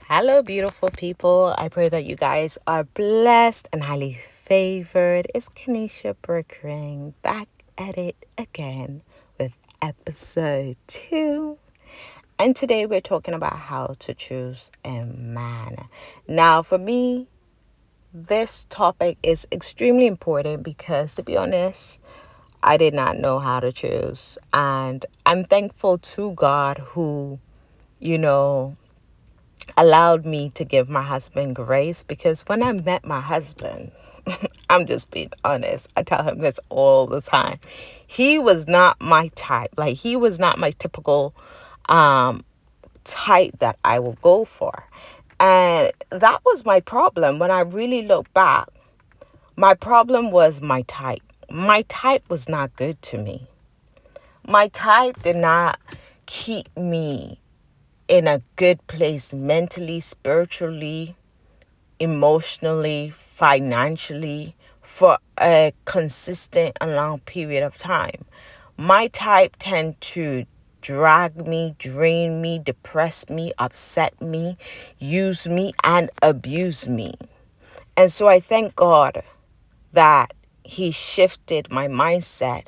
Hello, beautiful people. I pray that you guys are blessed and highly favored. It's Kanisha Brookring back at it again with episode 2. And today we're talking about how to choose a man. Now, for me, this topic is extremely important because, to be honest, I did not know how to choose. And I'm thankful to God who, you know, allowed me to give my husband grace, because when I met my husband, I'm just being honest. I tell him this all the time. He was not my type. Like, he was not my typical type that I will go for. And that was my problem. When I really look back, my problem was my type. My type was not good to me. My type did not keep me in a good place mentally, spiritually, emotionally, financially for a consistent and long period of time. My type tend to drag me, drain me, depress me, upset me, use me, and abuse me. And so I thank God that he shifted my mindset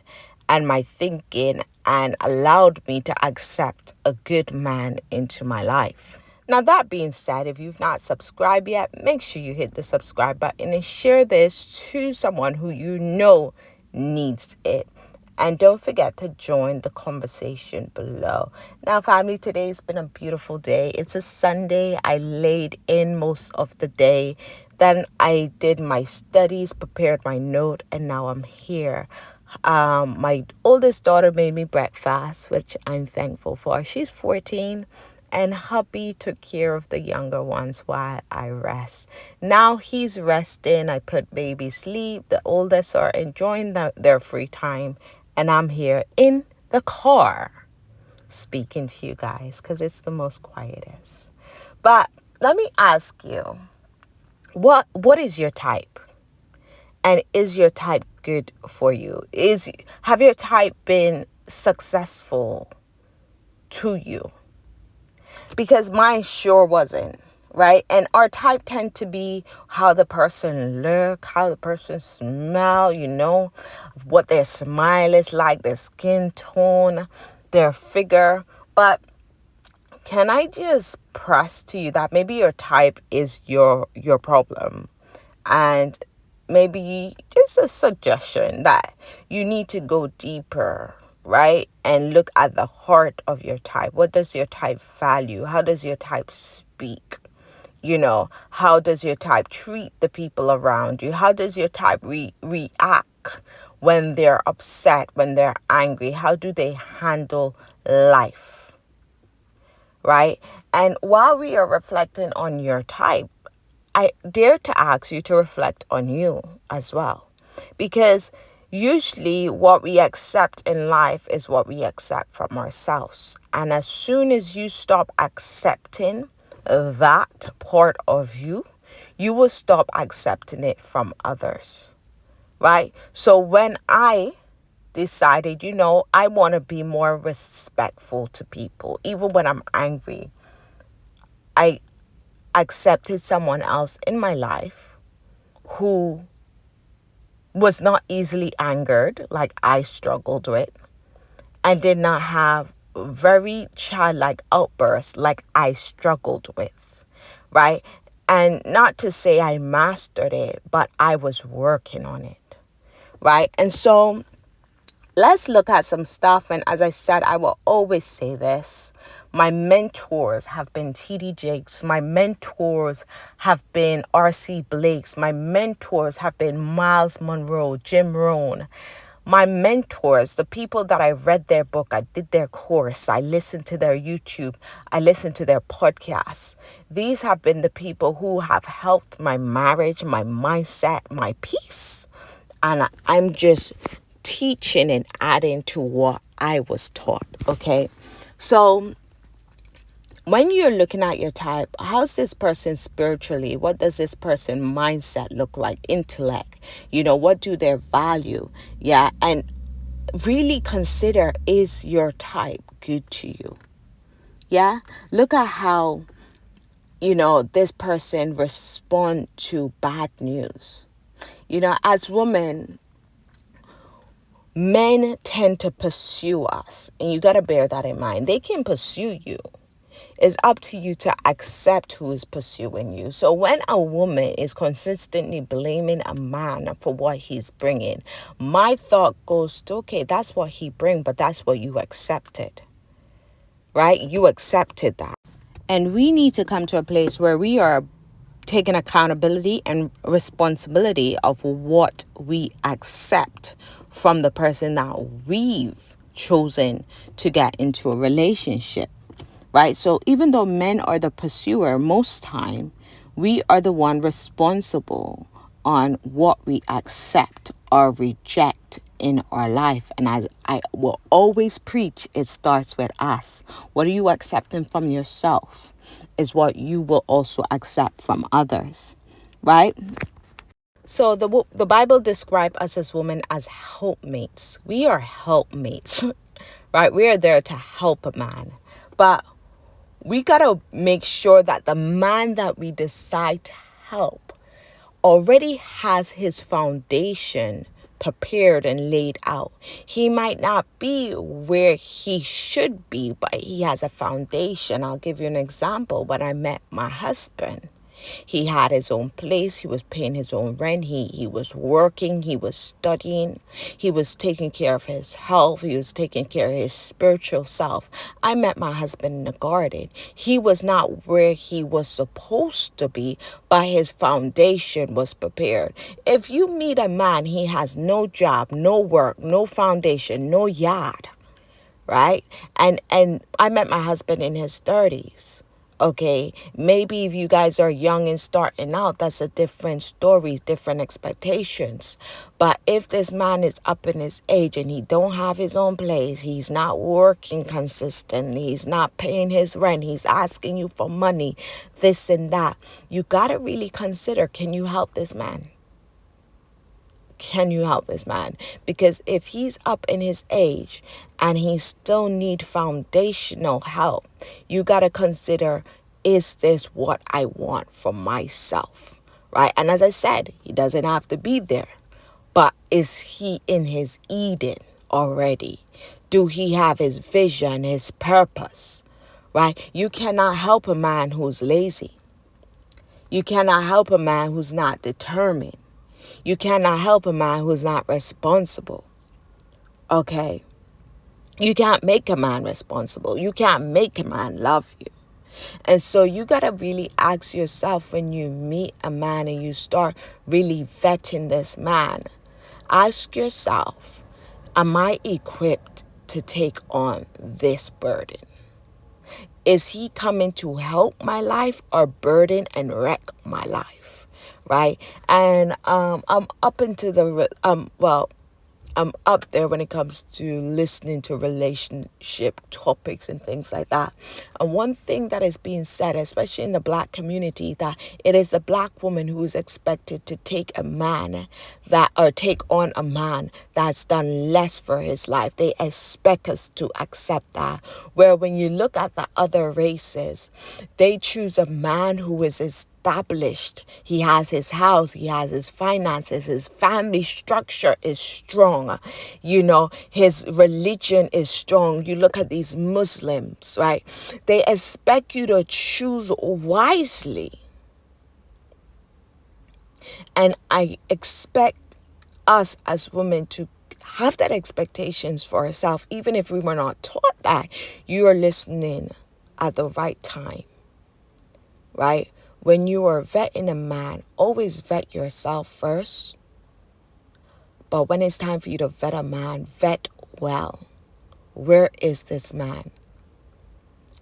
and my thinking and allowed me to accept a good man into my life. Now, that being said, if you've not subscribed yet, make sure you hit the subscribe button and share this to someone who you know needs it. And don't forget to join the conversation below. Now, family, today's been a beautiful day. It's a Sunday. I laid in most of the day. Then I did my studies, prepared my note, and now I'm here. My oldest daughter made me breakfast, which I'm thankful for. She's 14. And hubby took care of the younger ones while I rest. Now he's resting. I put baby sleep. The oldest are enjoying their free time. And I'm here in the car speaking to you guys because it's the most quietest. But let me ask you, what is your type? And is your type good for you? Have your type been successful to you? Because mine sure wasn't, right? And our type tend to be how the person look, how the person smell, what their smile is like, their skin tone, their figure. But can I just press to you that maybe your type is your problem? And maybe just a suggestion that you need to go deeper, right? And look at the heart of your type. What does your type value? How does your type speak? How does your type treat the people around you? How does your type react when they're upset, when they're angry? How do they handle life, right? And while we are reflecting on your type, I dare to ask you to reflect on you as well. Because usually what we accept in life is what we accept from ourselves. And as soon as you stop accepting that part of you, you will stop accepting it from others, right? So when I decided, I want to be more respectful to people, even when I'm angry, I accepted someone else in my life who was not easily angered like I struggled with, and did not have very childlike outbursts like I struggled with, right? And not to say I mastered it, but I was working on it, right? And so let's look at some stuff. And as I said, I will always say this. My mentors have been T.D. Jakes. My mentors have been R.C. Blakes. My mentors have been Miles Monroe, Jim Rohn. My mentors, the people that I read their book, I did their course, I listened to their YouTube, I listened to their podcasts. These have been the people who have helped my marriage, my mindset, my peace. And I'm just teaching and adding to what I was taught, okay? So when you're looking at your type, how's this person spiritually? What does this person mindset look like? Intellect, what do they value? Yeah, and really consider, is your type good to you? Yeah, look at how this person respond to bad news. As women, men tend to pursue us, and you got to bear that in mind. They can pursue you. It's up to you to accept who is pursuing you. So when a woman is consistently blaming a man for what he's bringing, my thought goes to, okay, that's what he bring, but that's what you accepted, right? You accepted that. And we need to come to a place where we are taking accountability and responsibility of what we accept from the person that we've chosen to get into a relationship, right? So even though men are the pursuer, most time we are the one responsible on what we accept or reject in our life. And as I will always preach, it starts with us. What are you accepting from yourself is what you will also accept from others, right? So the Bible describes us as women as helpmates. We are helpmates, right? We are there to help a man. But we got to make sure that the man that we decide to help already has his foundation prepared and laid out. He might not be where he should be, but he has a foundation. I'll give you an example. When I met my husband, he had his own place. He was paying his own rent. He was working. He was studying. He was taking care of his health. He was taking care of his spiritual self. I met my husband in the garden. He was not where he was supposed to be, but his foundation was prepared. If you meet a man, he has no job, no work, no foundation, no yard, right? And I met my husband in his 30s. Okay, maybe if you guys are young and starting out, that's a different story, different expectations. But if this man is up in his age and he don't have his own place, he's not working consistently, he's not paying his rent, he's asking you for money, this and that, you got to really consider, can you help this man? Can you help this man? Because if he's up in his age and he still need foundational help, you got to consider, is this what I want for myself? Right? And as I said, he doesn't have to be there. But is he in his Eden already? Do he have his vision, his purpose? Right? You cannot help a man who's lazy. You cannot help a man who's not determined. You cannot help a man who's not responsible. Okay? You can't make a man responsible. You can't make a man love you. And so you got to really ask yourself when you meet a man and you start really vetting this man. Ask yourself, am I equipped to take on this burden? Is he coming to help my life or burden and wreck my life? Right? And I'm up into the I'm up there when it comes to listening to relationship topics and things like that. And one thing that is being said, especially in the Black community, that it is the Black woman who is expected to take a man take on a man that's done less for his life. They expect us to accept that. Where when you look at the other races, they choose a man who is established. He has his house, he has his finances, his family structure is strong. His religion is strong. You look at these Muslims, right? They expect you to choose wisely. And I expect us as women to have that expectations for ourselves, even if we were not taught that. You are listening at the right time, right? When you are vetting a man, always vet yourself first. But when it's time for you to vet a man, vet well. Where is this man?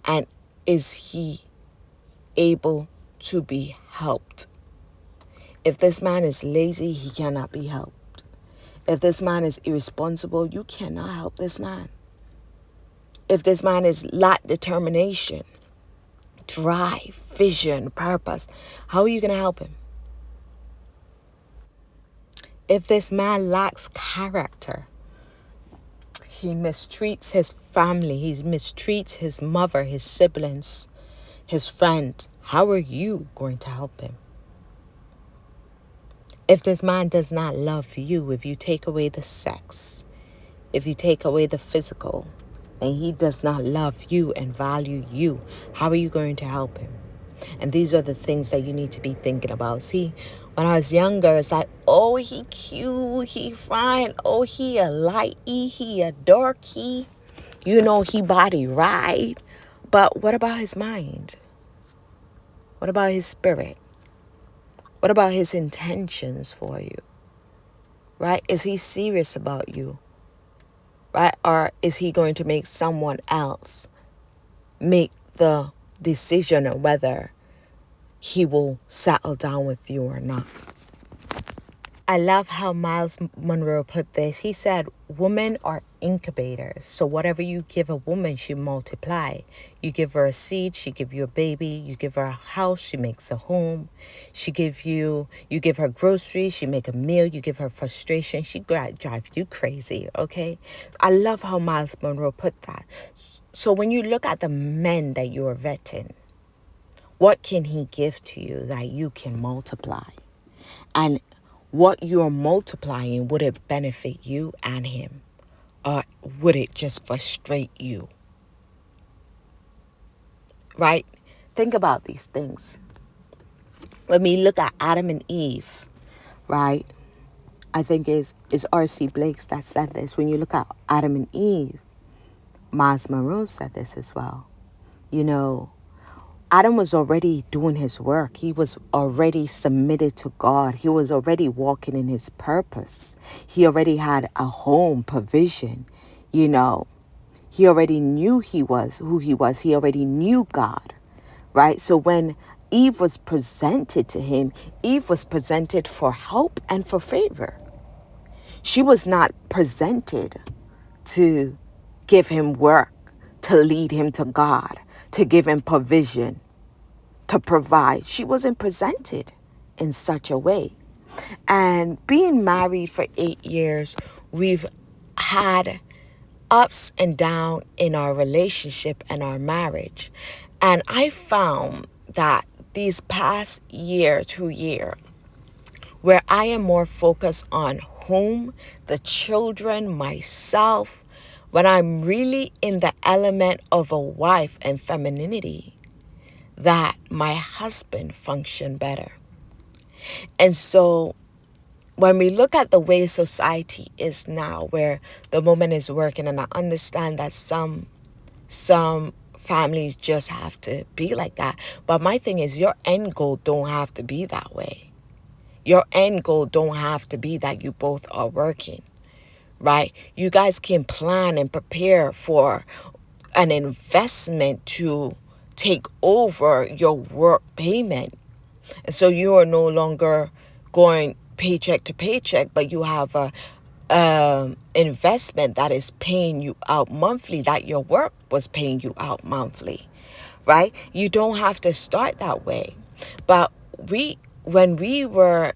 And is he able to be helped? If this man is lazy, he cannot be helped. If this man is irresponsible, you cannot help this man. If this man is lack determination, drive, vision, purpose, how are you going to help him? If this man lacks character, he mistreats his family, he mistreats his mother, his siblings, his friend, how are you going to help him? If this man does not love you, if you take away the sex, if you take away the physical, and he does not love you and value you, how are you going to help him? And these are the things that you need to be thinking about. See, when I was younger, it's like, oh, he cute, he fine, oh, he a lighty, he a darky, he body right. But what about his mind? What about his spirit? What about his intentions for you? Right? Is he serious about you? Right? Or is he going to make someone else make the decision on whether he will settle down with you or not? I love how Miles Monroe put this. He said, women are incubators. So whatever you give a woman, she multiply. You give her a seed, she give you a baby. You give her a house, she makes a home. You give her groceries, she make a meal. You give her frustration, she drive you crazy, okay? I love how Miles Monroe put that. So when you look at the men that you are vetting, what can he give to you that you can multiply? And what you're multiplying, would it benefit you and him? Or would it just frustrate you? Right? Think about these things. When we look at Adam and Eve, right? I think it's R.C. Blakes that said this. When you look at Adam and Eve, Miles Monroe said this as well. Adam was already doing his work. He was already submitted to God. He was already walking in his purpose. He already had a home provision. He already knew he was who he was. He already knew God, right? So when Eve was presented to him, Eve was presented for help and for favor. She was not presented to give him work, to lead him to God, to give him provision, to provide. She wasn't presented in such a way. And being married for 8 years, we've had ups and downs in our relationship and our marriage. And I found that these past year, 2 year, where I am more focused on home, the children, myself, when I'm really in the element of a wife and femininity, that my husband functioned better. And so when we look at the way society is now, where the woman is working, and I understand that some families just have to be like that. But my thing is, your end goal don't have to be that way. Your end goal don't have to be that you both are working, right? You guys can plan and prepare for an investment to take over your work payment. And so you are no longer going paycheck to paycheck, but you have a investment that is paying you out monthly, that your work was paying you out monthly, right? You don't have to start that way. But when we were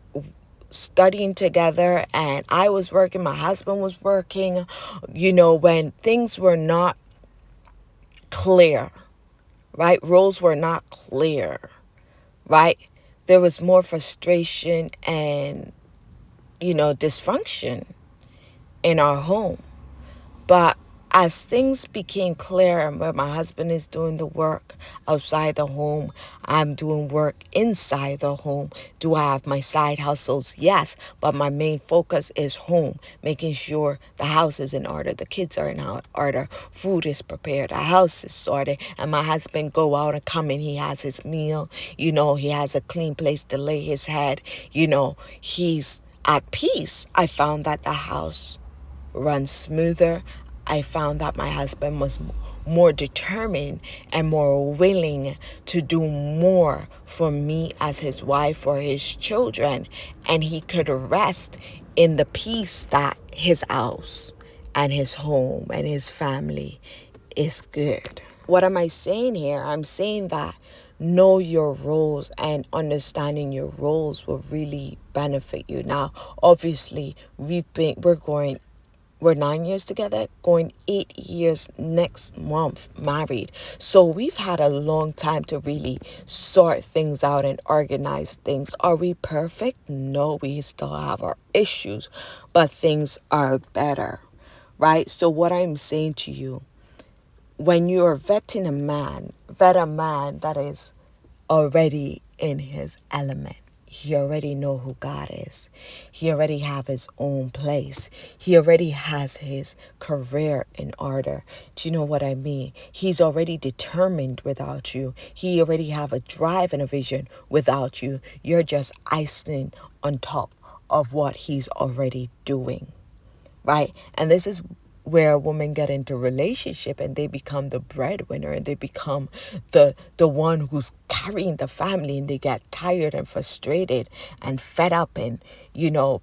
studying together and I was working, my husband was working, when things were not clear, right? Roles were not clear, right? There was more frustration and, dysfunction in our home. But as things became clear, where my husband is doing the work outside the home, I'm doing work inside the home. Do I have my side hustles? Yes, but my main focus is home, making sure the house is in order, the kids are in order, food is prepared, the house is sorted, and my husband go out and come in, he has his meal, he has a clean place to lay his head, he's at peace. I found that the house run smoother. I found that my husband was more determined and more willing to do more for me as his wife, for his children, and he could rest in the peace that his house and his home and his family is good. What am I saying here? I'm saying that know your roles, and understanding your roles will really benefit you. Now, obviously, we're going We're 9 years together, going 8 years next month married. So we've had a long time to really sort things out and organize things. Are we perfect? No, we still have our issues, but things are better, right? So what I'm saying to you, when you're vetting a man, vet a man that is already in his element. He already know who God is. He already have his own place. He already has his career in order. Do you know what I mean? He's already determined without you. He already have a drive and a vision without you. You're just icing on top of what he's already doing, right? And this is where women get into relationship and they become the breadwinner and they become the one who's carrying the family, and they get tired and frustrated and fed up, and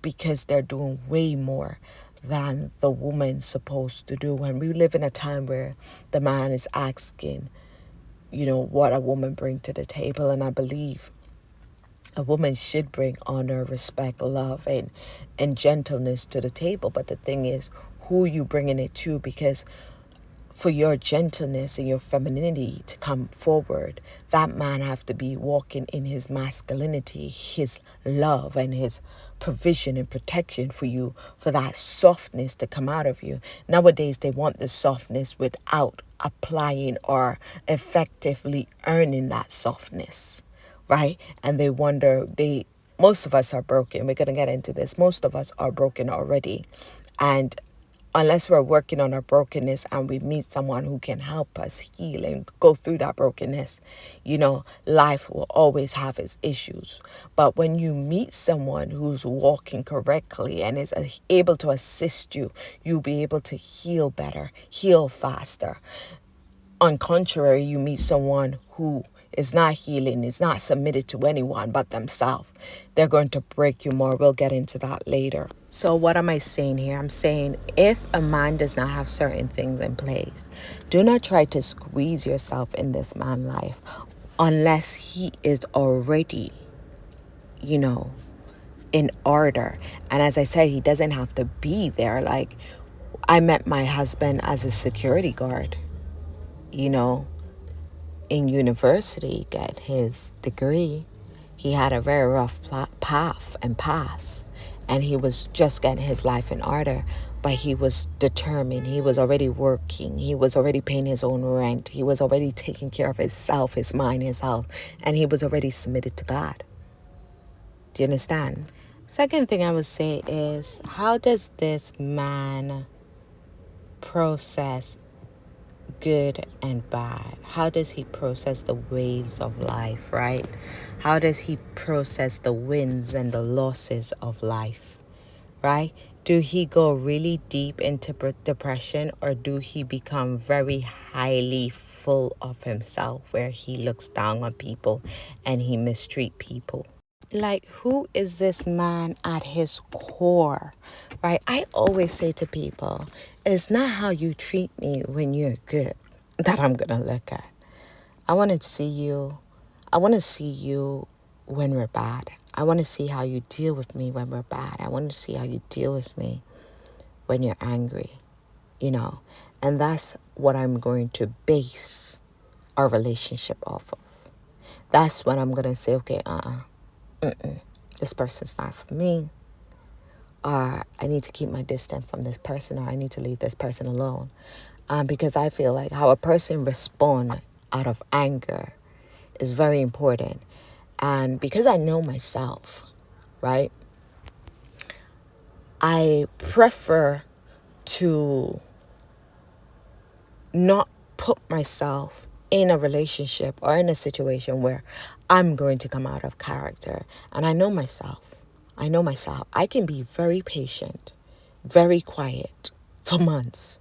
because they're doing way more than the woman's supposed to do. And we live in a time where the man is asking what a woman brings to the table. And I believe a woman should bring honor, respect, love, and gentleness to the table. But the thing is, who you bringing it to? Because for your gentleness and your femininity to come forward, that man have to be walking in his masculinity, his love, and his provision and protection for you, for that softness to come out of you. Nowadays, they want the softness without applying or effectively earning that softness, right? And they wonder, most of us are broken. We're going to get into this. Most of us are broken already. And unless we're working on our brokenness and we meet someone who can help us heal and go through that brokenness, life will always have its issues. But when you meet someone who's walking correctly and is able to assist you, you'll be able to heal better, heal faster. On contrary, you meet someone who is not healing, is not submitted to anyone but themselves, they're going to break you more. We'll get into that later. So what am I saying here? I'm saying if a man does not have certain things in place, do not try to squeeze yourself in this man's life unless he is already, in order. And as I said, he doesn't have to be there. Like, I met my husband as a security guard, in university, get his degree. He had a very rough path and pass, and he was just getting his life in order. But he was determined. He was already working. He was already paying his own rent. He was already taking care of himself, his mind, his health, and he was already submitted to God. Do you understand? Second thing I would say is, how does this man process good and bad? How does he process the waves of life, right? How does he process the wins and the losses of life, right? Do he go really deep into depression, or do he become very highly full of himself where he looks down on people and he mistreat people? Like, who is this man at his core, right? I always say to people, it's not how you treat me when you're good that I'm gonna look at. I want to see you. I want to see you when we're bad. I want to see how you deal with me when we're bad. I want to see how you deal with me when you're angry, and that's what I'm going to base our relationship off of. That's when I'm gonna say, okay, this person's not for me, or I need to keep my distance from this person, or I need to leave this person alone. Because I feel like how a person responds out of anger is very important. And because I know myself, right, I prefer to not put myself in a relationship or in a situation where I'm going to come out of character. And I know myself. I can be very patient, very quiet for months.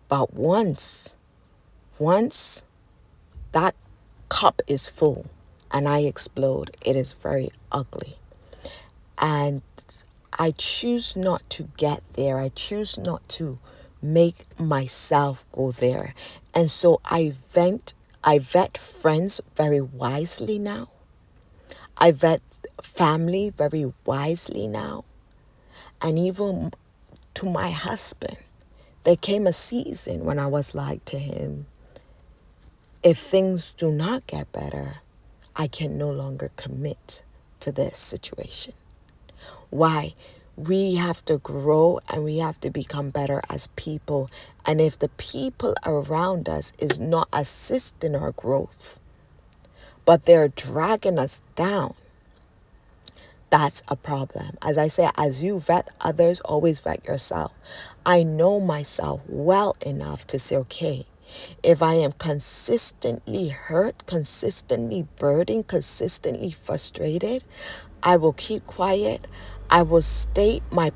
But once that cup is full and I explode, it is very ugly. And I choose not to get there. I choose not to make myself go there. And so I vet friends very wisely now. I vet family very wisely now. And even to my husband, There came a season when I was like to him, if things do not get better, I can no longer commit to this situation. Why? We have to grow and we have to become better as people. And if the people around us is not assisting our growth, but they're dragging us down, that's a problem. As I say, as you vet others, always vet yourself. I know myself well enough to say, okay, if I am consistently hurt, consistently burdened, consistently frustrated, I will keep quiet. I will state my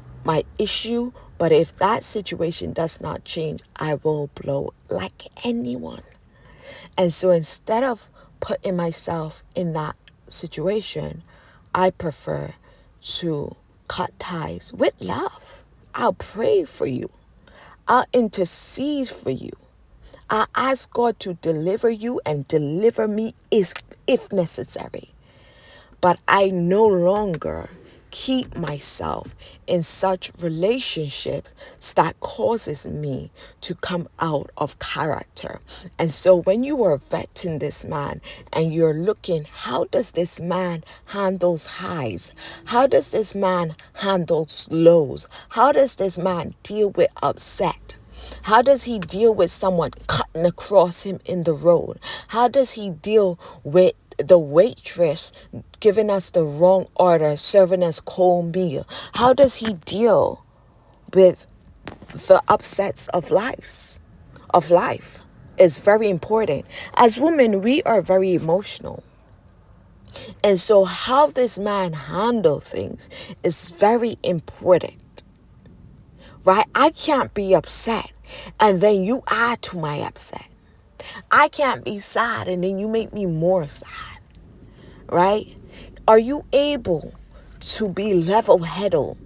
issue. But if that situation does not change, I will blow like anyone. And so instead of putting myself in that situation, I prefer to cut ties with love. I'll pray for you. I'll intercede for you. I ask God to deliver you and deliver me if necessary. But I no longer keep myself in such relationships that causes me to come out of character. And so when you are vetting this man and you're looking, how does this man handle highs? How does this man handle lows? How does this man deal with upset? How does he deal with someone cutting across him in the road? How does he deal with the waitress giving us the wrong order, serving us cold meal? How does he deal with the upsets of life? Is very important. As women, we are very emotional. And so how this man handle things is very important. Right? I can't be upset and then you add to my upset. I can't be sad and then you make me more sad. Right? Are you able to be level-headed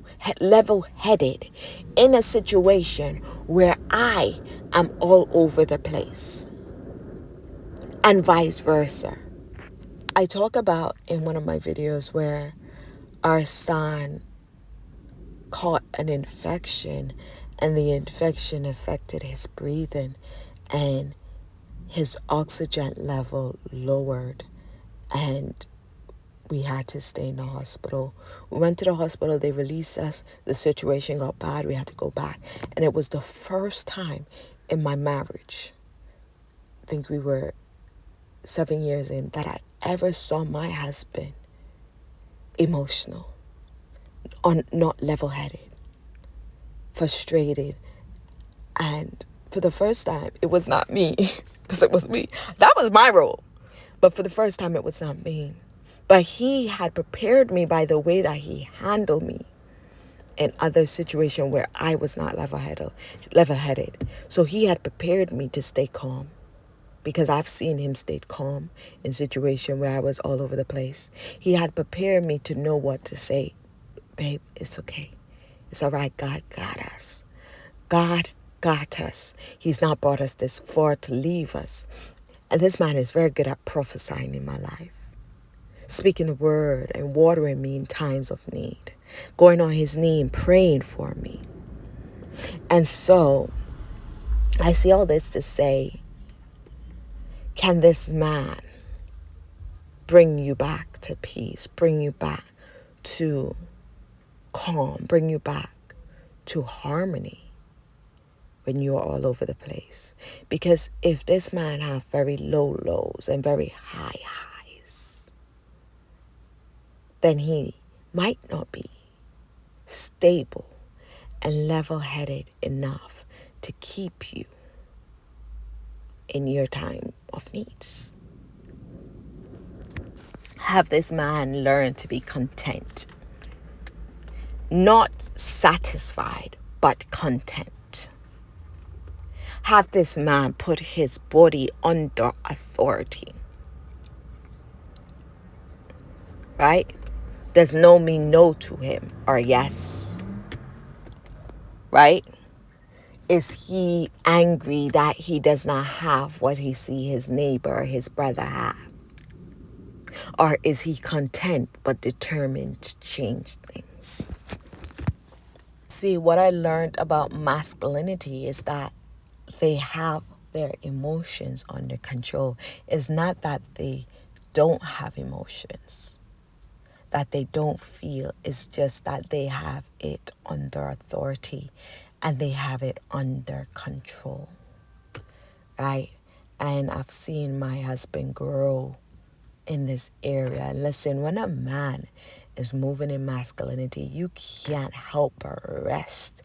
in a situation where I am all over the place? And vice versa. I talk about in one of my videos where our son caught an infection and the infection affected his breathing and his oxygen level lowered and we had to stay in the hospital. We went to the hospital, they released us, the situation got bad, we had to go back. And it was the first time in my marriage, I think we were 7 years in, that I ever saw my husband emotional, not level-headed, frustrated. And for the first time, it was not me, because it was me. That was my role. But for the first time, it was not me. But he had prepared me by the way that he handled me in other situations where I was not level-headed. So he had prepared me to stay calm, because I've seen him stay calm in situations where I was all over the place. He had prepared me to know what to say. Babe, it's okay. It's all right. God got us. God got us. He's not brought us this far to leave us. And this man is very good at prophesying in my life. Speaking the word and watering me in times of need. Going on his knee and praying for me. And so, I see all this to say, can this man bring you back to peace, bring you back to calm, bring you back to harmony when you are all over the place? Because if this man have very low lows and very high highs, then he might not be stable and level-headed enough to keep you in your time of needs. Have this man learn to be content. Not satisfied, but content. Have this man put his body under authority. Right? There's no mean no to him or yes. Right? Is he angry that he does not have what he see his neighbor or his brother have? Or is he content but determined to change things? See, what I learned about masculinity is that they have their emotions under control. It's not that they don't have emotions, that they don't feel. It's just that they have it under authority and they have it under control, right? And I've seen my husband grow in this area. Listen, when a man is moving in masculinity, you can't help but rest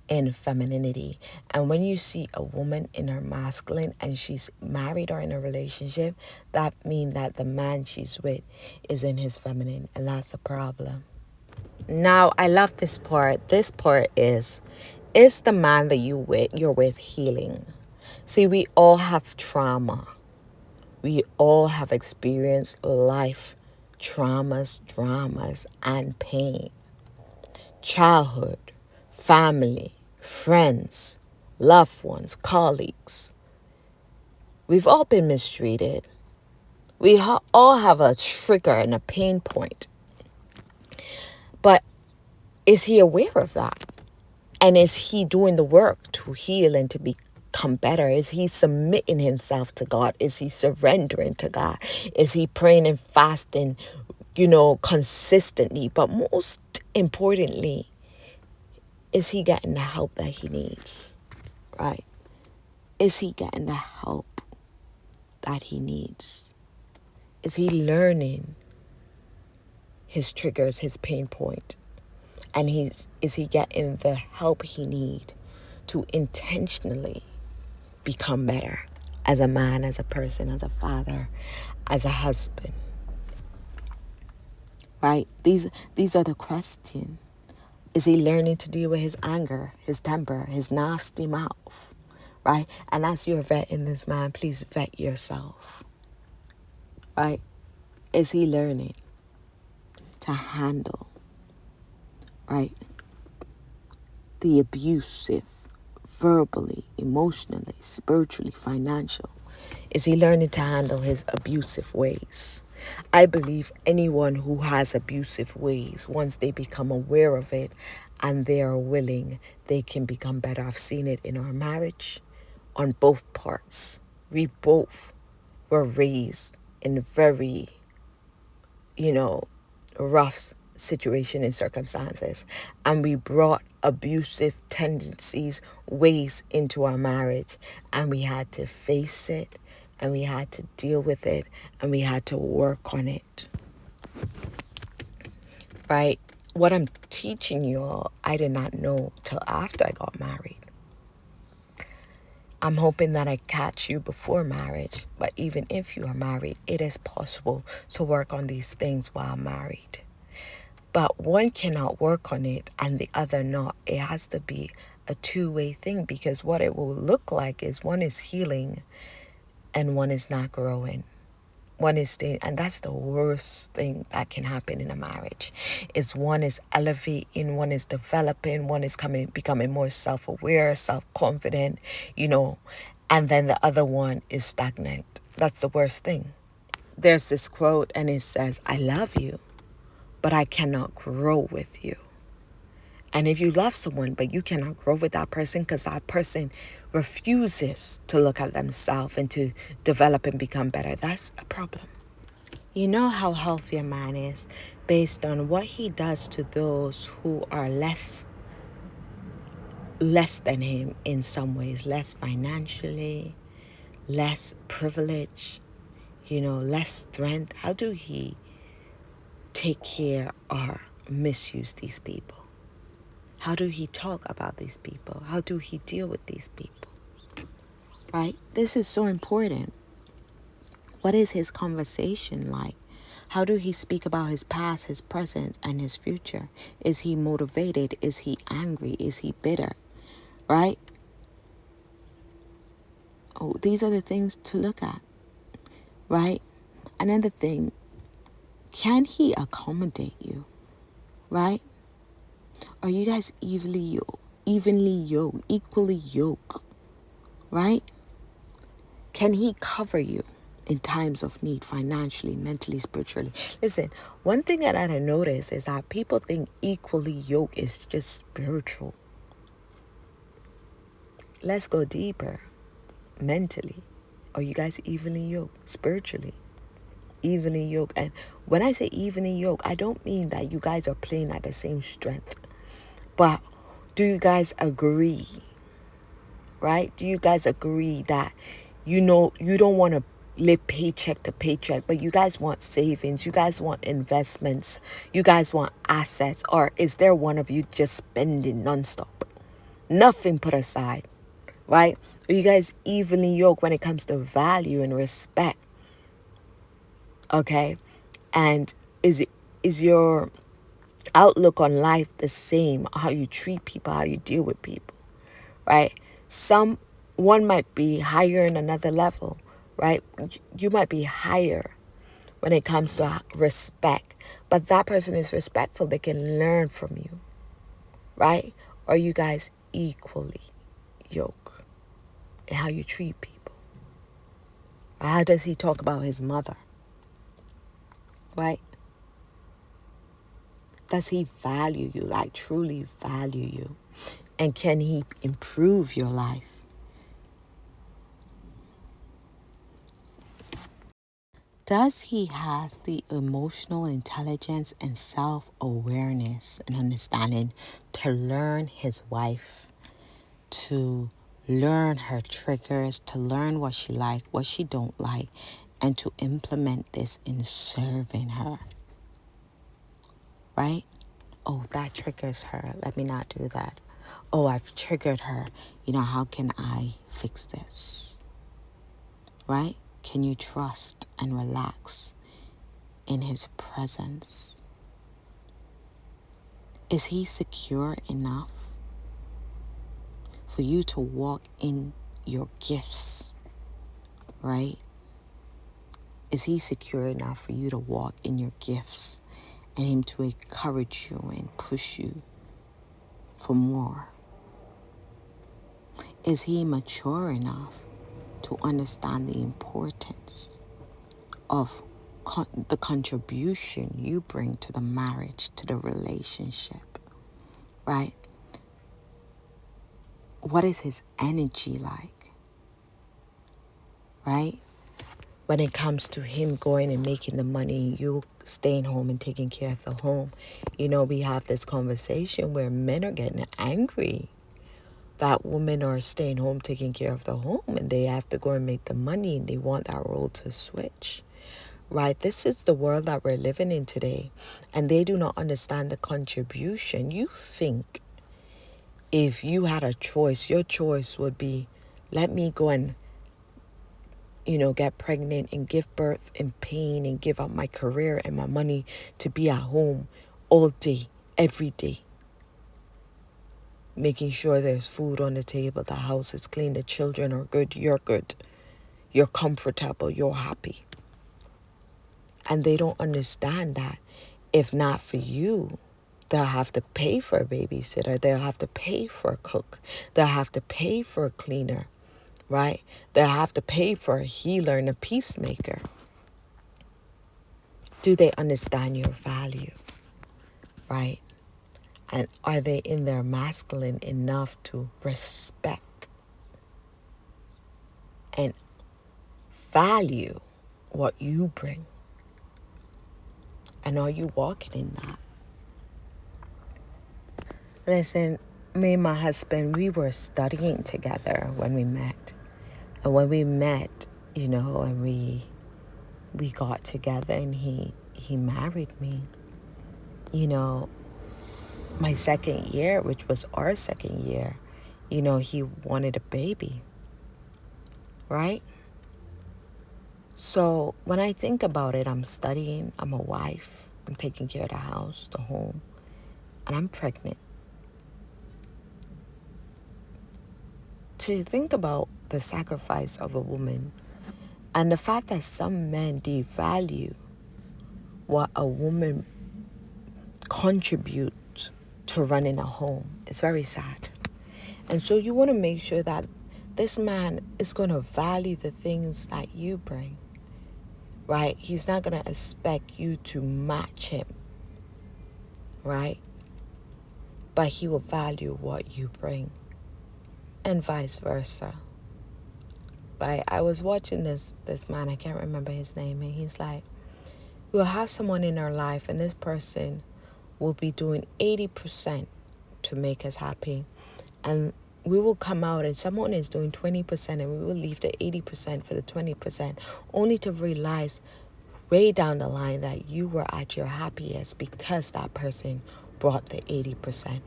in femininity. And when you see a woman in her masculine and she's married or in a relationship, that means that the man she's with is in his feminine, and that's a problem. Now, I love this part. This part is the man that you're with healing? See, we all have trauma. We all have experienced life traumas, dramas, and pain. Childhood, family, friends, loved ones, colleagues. We've all been mistreated. We all have a trigger and a pain point. But is he aware of that? And is he doing the work to heal and to become better? Is he submitting himself to God? Is he surrendering to God? Is he praying and fasting, consistently? But most importantly, is he getting the help that he needs? Right? Is he getting the help that he needs? Is he learning his triggers, his pain point? And is he getting the help he needs to intentionally become better as a man, as a person, as a father, as a husband? Right? These are the questions. Is he learning to deal with his anger, his temper, his nasty mouth? Right? And as you're vetting this man, please vet yourself. Right? Is he learning to handle, right, the abusive, verbally, emotionally, spiritually, financial? Is he learning to handle his abusive ways? I believe anyone who has abusive ways, once they become aware of it and they are willing, they can become better. I've seen it in our marriage on both parts. We both were raised in very, rough situation and circumstances, and we brought abusive tendencies, ways into our marriage, and we had to face it, and we had to deal with it, and we had to work on it. Right? What I'm teaching you all, I did not know till after I got married. I'm hoping that I catch you before marriage, but even if you are married, it is possible to work on these things while married. But one cannot work on it and the other not. It has to be a two-way thing, because what it will look like is one is healing and one is not growing. One is staying, and that's the worst thing that can happen in a marriage. Is one is elevating, one is developing, one is becoming more self-aware, self-confident, and then the other one is stagnant. That's the worst thing. There's this quote and it says, "I love you, but I cannot grow with you." And if you love someone, but you cannot grow with that person because that person refuses to look at themselves and to develop and become better, that's a problem. You know how healthy a man is based on what he does to those who are less than him in some ways, less financially, less privilege, less strength. How do he take care or misuse these people? How do he talk about these people? How do he deal with these people? Right? This is so important. What is his conversation like? How do he speak about his past, his present, and his future? Is he motivated? Is he angry? Is he bitter? Right? Oh, these are the things to look at. Right? Another thing, can he accommodate you? Right? Are you guys evenly yoked, equally yoked? Right? Can he cover you? in times of need, financially, mentally, spiritually. Listen, one thing that I notice is that people think equally yoked is just spiritual. Let's go deeper. Mentally, are you guys evenly yoked? Spiritually, evenly yoked. And when I say evenly yoked, I don't mean that you guys are playing at the same strength. But do you guys agree? Right? Do you guys agree that you don't want to live paycheck to paycheck, but you guys want savings, you guys want investments, you guys want assets? Or is there one of you just spending nonstop? Nothing put aside, right? Are you guys evenly yoked when it comes to value and respect? Okay? And is your outlook on life the same? How you treat people, how you deal with people, right? One might be higher in another level, right? You might be higher when it comes to respect, but that person is respectful. They can learn from you, right? Are you guys equally yoked in how you treat people? How does he talk about his mother, right? Does he value you, like truly value you? And can he improve your life? Does he has the emotional intelligence and self-awareness and understanding to learn his wife, to learn her triggers, to learn what she like, what she don't like, and to implement this in serving her, right? Oh, that triggers her. Let me not do that. Oh, I've triggered her. How can I fix this? Right? Can you trust and relax in his presence? Is he secure enough for you to walk in your gifts, right? Is he secure enough for you to walk in your gifts and him to encourage you and push you for more? Is he mature enough to understand the importance of the contribution you bring to the marriage, to the relationship, right? What is his energy like, right? When it comes to him going and making the money, you staying home and taking care of the home. We have this conversation where men are getting angry that women are staying home taking care of the home and they have to go and make the money and they want that role to switch. Right? This is the world that we're living in today. And they do not understand the contribution. You think if you had a choice, your choice would be, let me go and, get pregnant and give birth in pain and give up my career and my money to be at home all day, every day. Making sure there's food on the table, the house is clean, the children are good, you're good. You're comfortable, you're happy. And they don't understand that if not for you, they'll have to pay for a babysitter. They'll have to pay for a cook. They'll have to pay for a cleaner, right? They'll have to pay for a healer and a peacemaker. Do they understand your value, right? And are they in their masculine enough to respect and value what you bring? And are you walking in that? Listen, me and my husband, we were studying together when we met. And when we met, and we got together and he married me. My second year, which was our second year, he wanted a baby. Right? So when I think about it, I'm studying, I'm a wife, I'm taking care of the house, the home, and I'm pregnant. To think about the sacrifice of a woman and the fact that some men devalue what a woman contributes to running a home, it's very sad. And so you want to make sure that this man is going to value the things that you bring. right? He's not going to expect you to match him, right? But he will value what you bring, and vice versa, right? I was watching this man, I can't remember his name, and he's like, we'll have someone in our life, and this person will be doing 80% to make us happy, and we will come out and someone is doing 20%, and we will leave the 80% for the 20%, only to realize way down the line that you were at your happiest because that person brought the 80%.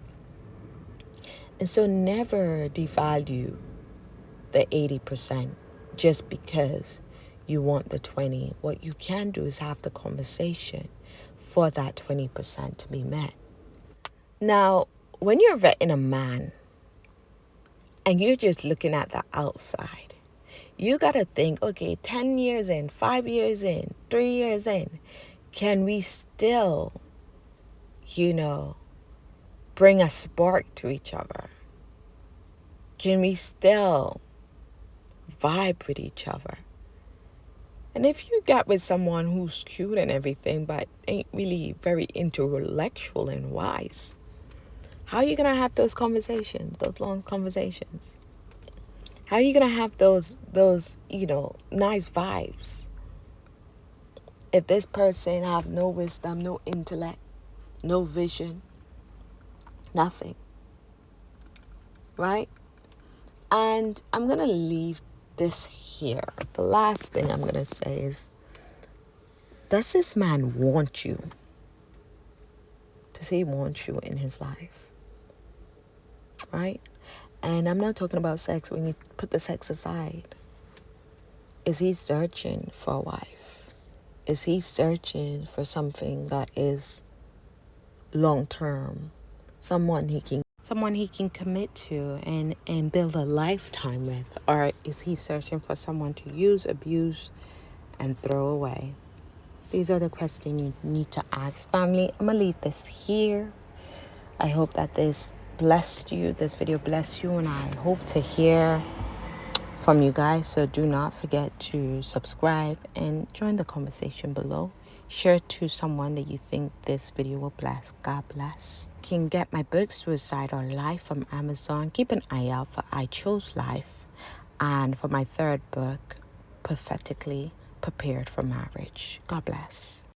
And so never devalue the 80% just because you want the 20. What you can do is have the conversation for that 20% to be met. Now, when you're vetting a man and you're just looking at the outside, you got to think, okay, 10 years in, 5 years in, 3 years in, can we still, bring a spark to each other? Can we still vibe with each other? And if you get with someone who's cute and everything, but ain't really very intellectual and wise, how are you going to have those conversations, those long conversations? How are you going to have those nice vibes if this person have no wisdom, no intellect, no vision, nothing, right? And I'm going to leave this here. The last thing I'm going to say is, does this man want you? Does he want you in his life? Right? And I'm not talking about sex when you put the sex aside. Is he searching for a wife? Is he searching for something that is long term? Someone he can commit to and build a lifetime with? Or is he searching for someone to use, abuse, and throw away? These are the questions you need to ask, family. I'm going to leave this here. I hope that this video blessed you, and I hope to hear from you guys. So do not forget to subscribe and join the conversation below. Share to someone that you think this video will bless. God bless. You can get my book, Suicide or Life, from Amazon. Keep an eye out for I Chose Life, and for my third book, Prophetically Prepared for Marriage. God bless.